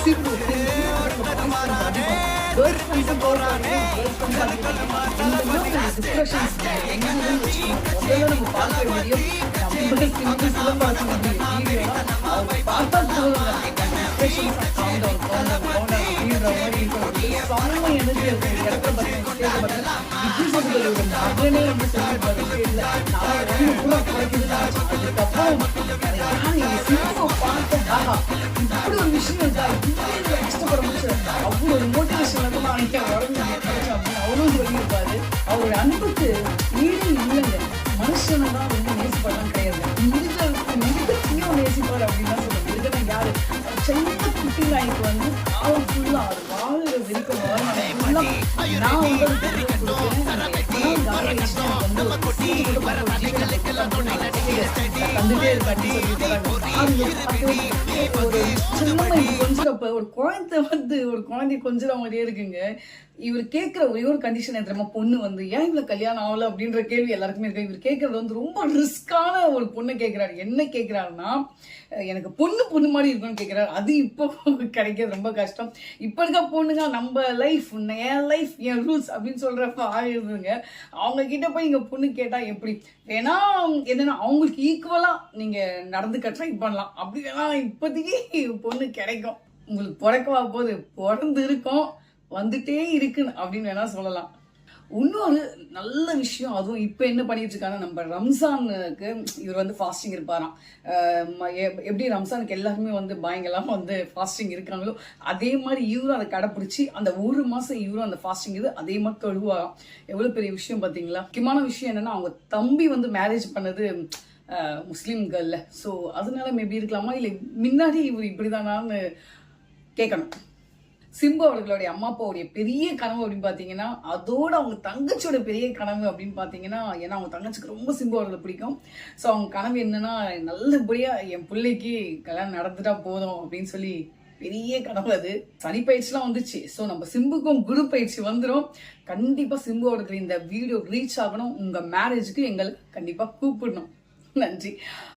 சிம்பு இப்படி ஒரு விஷயம் இருக்கா, கஷ்டப்பட முடிச்சு அவ்வளோ ஒரு மோட்டிவேஷன் வந்து நாளைக்கு உடம்பு அப்படின்னு அவரும் சொல்லியிருப்பாரு. அவரோட அன்புக்கு ஈடு இல்லைங்க. மனுஷனை தான் ரொம்ப நேசிப்பாடுலாம் கிடையாது, மிருகத்தையும் நேசிப்பார் அப்படின்னு தான் சொல்லுவாங்க. மிருகம் யாரு? சின்ன குட்டி நாய்க்கு வந்து காலம் ஃபுல்லா அது வாழ்கிற வரைக்கும் நான் உங்களுக்கு ஒரு குழந்தை வந்து ஒரு குழந்தை கொஞ்சிற மாதிரியே இருக்குங்க. இவர் கேட்கிற ஒரே ஒரு கண்டிஷன் எத்தனை பொண்ணு வந்து ஏன் இவ்வளவு கல்யாணம் ஆகல அப்படின்ற கேள்வி எல்லாருக்குமே இருக்கு. இவர் கேட்கறது வந்து ரொம்ப ரிஸ்கான ஒரு பொண்ணு கேட்கிறாரு. என்ன கேட்கிறாருன்னா, எனக்கு பொண்ணு மாதிரி இருக்குன்னு கேட்கிறாரு. அது இப்போ கிடைக்கிறது ரொம்ப கஷ்டம். இப்ப இருக்க பொண்ணுங்க நம்ம லைஃப் என் லைஃப் என் ரூல்ஸ் அப்படின்னு சொல்றப்ப ஆகிடுதுங்க. அவங்க கிட்ட போய் இங்க பொண்ணு கேட்டா எப்படி வேணா என்னன்னா அவங்களுக்கு ஈக்குவலா நீங்க நடந்துக்க ட்ரை பண்ணலாம். அப்படி வேணா இப்போதைக்கு பொண்ணு கிடைக்கும். உங்களுக்கு பிறக்கவா போது பிறந்து இருக்கும் வந்துட்டே இருக்குன்னு அப்படின்னு வேணா சொல்லலாம். இன்னொரு நல்ல விஷயம், அதுவும் இப்போ என்ன பண்ணிட்டு இருக்காங்க, நம்ம ரம்ஜானுக்கு இவர் வந்து ஃபாஸ்டிங் இருப்பாராம். எப்படி ரம்ஜானுக்கு எல்லாருமே வந்து பயங்கரமா வந்து ஃபாஸ்டிங் இருக்காங்களோ அதே மாதிரி இவரும் அதை கடைப்பிடிச்சி அந்த ஒரு மாசம் இவரும் அந்த ஃபாஸ்டிங் இது அதே மாதிரி தொழுவாராம். எவ்வளவு பெரிய விஷயம் பாத்தீங்களா. முக்கியமான விஷயம் என்னன்னா, அவங்க தம்பி வந்து மேரேஜ் பண்ணது முஸ்லீம் கேர்ள்ல. ஸோ அதனால மேபி இருக்கலாமா, இல்லை முன்னாடி இவர் இப்படிதானான்னு கேட்கணும். சிம்பு அவர்களுடைய அம்மா அப்பாவுடைய பெரிய கனவு அப்படின்னு பாத்தீங்கன்னா, அதோட அவங்க தங்கச்சியோட பெரிய கனவு அப்படின்னு பாத்தீங்கன்னா, ஏன்னா அவங்க தங்கச்சிக்கு ரொம்ப சிம்பு அவர்களை பிடிக்கும். ஸோ அவங்க கனவு என்னன்னா, நல்லபடியா என் பிள்ளைக்கு கல்யாணம் நடந்துட்டா போதும் அப்படின்னு சொல்லி பெரிய கனவு. அது சனி பயிற்சிலாம் வந்துச்சு. ஸோ நம்ம சிம்புக்கும் குரு பயிற்சி வந்துடும். கண்டிப்பா சிம்பு அவர்கள் இந்த வீடியோ ரீச் ஆகணும். உங்க மேரேஜுக்கு எங்களை கண்டிப்பா கூப்பிடணும். நன்றி.